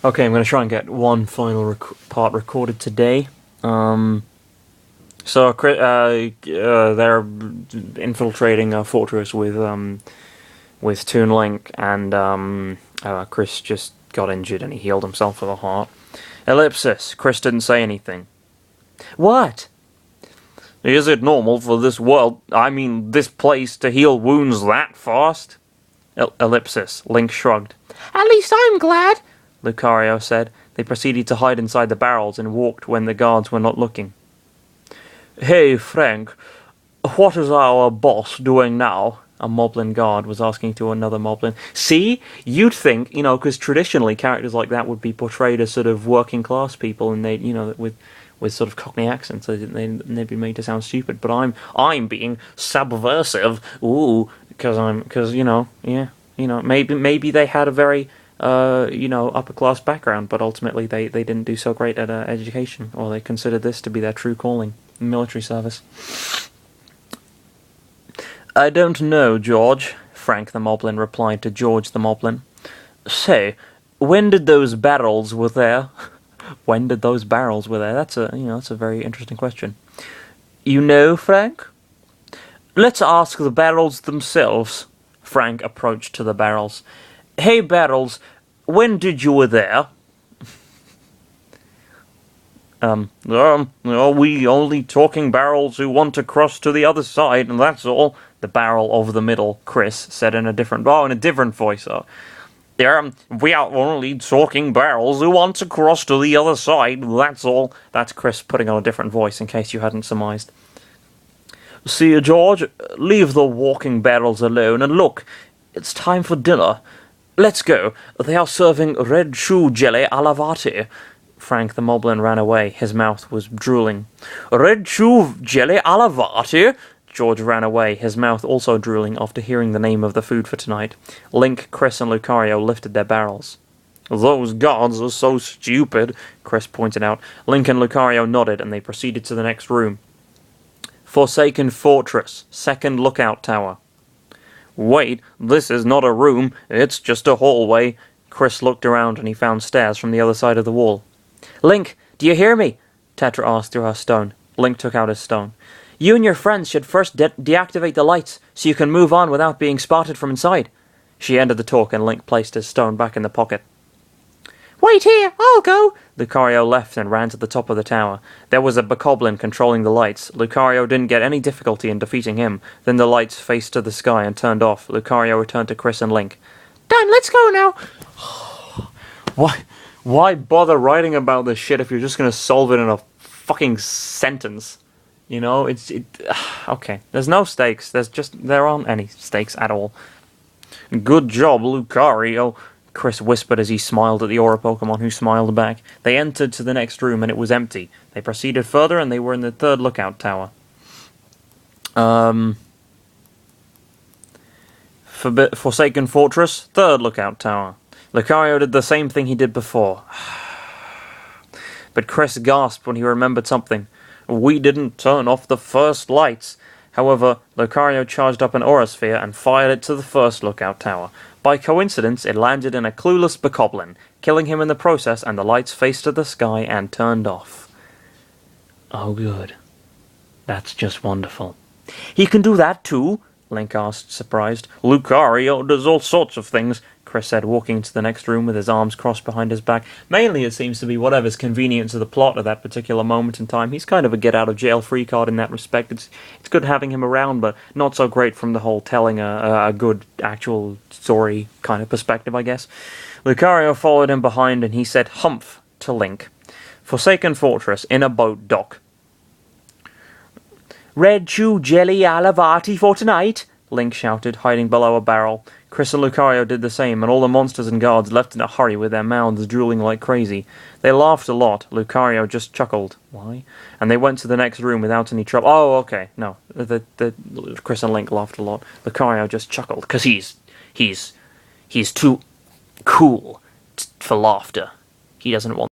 Okay, I'm going to try and get one final part recorded today. So they're infiltrating a fortress with Toon Link, and Chris just got injured and he healed himself with a heart. Ellipsis. Chris didn't say anything. What? Is it normal for this this place, to heal wounds that fast? Ellipsis. Link shrugged. At least I'm glad, Lucario said. They proceeded to hide inside the barrels and walked when the guards were not looking. Hey, Frank, what is our boss doing now? A Moblin guard was asking to another Moblin. See? You'd think, because traditionally characters like that would be portrayed as sort of working class people, and they, with sort of Cockney accents, they'd be made to sound stupid. But I'm being subversive. Ooh, because maybe they had a very upper class background, but ultimately they didn't do so great at education, or they considered this to be their true calling, military service. I don't know, George, Frank the Moblin replied to George the Moblin. Say, when did those barrels were there? When did those barrels were there? That's a very interesting question. You know, Frank? Let's ask the barrels themselves. Frank approached to the barrels. Hey, barrels, when did you were there? We only talking barrels who want to cross to the other side, and that's all. The barrel over the middle, Chris said in a different voice. We are only talking barrels who want to cross to the other side, that's all. That's Chris putting on a different voice, in case you hadn't surmised. See, George, leave the walking barrels alone, and look, it's time for dinner. Let's go. They are serving red shoe jelly a la vati. Frank the Moblin ran away. His mouth was drooling. Red shoe jelly a la vati? George ran away, his mouth also drooling after hearing the name of the food for tonight. Link, Chris, and Lucario lifted their barrels. Those guards are so stupid, Chris pointed out. Link and Lucario nodded, and they proceeded to the next room. Forsaken Fortress, second lookout tower. Wait, this is not a room, it's just a hallway. Chris looked around and he found stairs from the other side of the wall. Link, do you hear me? Tetra asked through her stone. Link took out his stone. You and your friends should first deactivate the lights, so you can move on without being spotted from inside. She ended the talk, and Link placed his stone back in the pocket. Wait here, I'll go! Lucario left and ran to the top of the tower. There was a bokoblin controlling the lights. Lucario didn't get any difficulty in defeating him. Then the lights faced to the sky and turned off. Lucario returned to Chris and Link. Done, let's go now! Why bother writing about this shit if you're just gonna solve it in a fucking sentence? Okay. There's no stakes. There aren't any stakes at all. Good job, Lucario, Chris whispered as he smiled at the Aura Pokemon, who smiled back. They entered to the next room, and it was empty. They proceeded further, and they were in the third lookout tower. Forsaken Fortress, third lookout tower. Lucario did the same thing he did before. But Chris gasped when he remembered something. We didn't turn off the first lights. However, Lucario charged up an Aura Sphere and fired it to the first lookout tower. By coincidence, it landed in a clueless bokoblin, killing him in the process, and the lights faced to the sky and turned off. Oh, good. That's just wonderful. He can do that too? Link asked, surprised. Lucario does all sorts of things, Chris said, walking into the next room with his arms crossed behind his back. Mainly it seems to be whatever's convenient to the plot at that particular moment in time. He's kind of a get-out-of-jail-free card in that respect. It's good having him around, but not so great from the whole telling a good actual story kind of perspective, I guess. Lucario followed him behind, and he said humph to Link. Forsaken Fortress, in a boat dock. Red shoe jelly a la vati for tonight, Link shouted, hiding below a barrel. Chris and Lucario did the same, and all the monsters and guards left in a hurry with their mouths drooling like crazy. They laughed a lot. Lucario just chuckled. Why? And they went to the next room without any trouble. Oh, okay. No. Chris and Link laughed a lot. Lucario just chuckled, because he's too cool for laughter. He doesn't want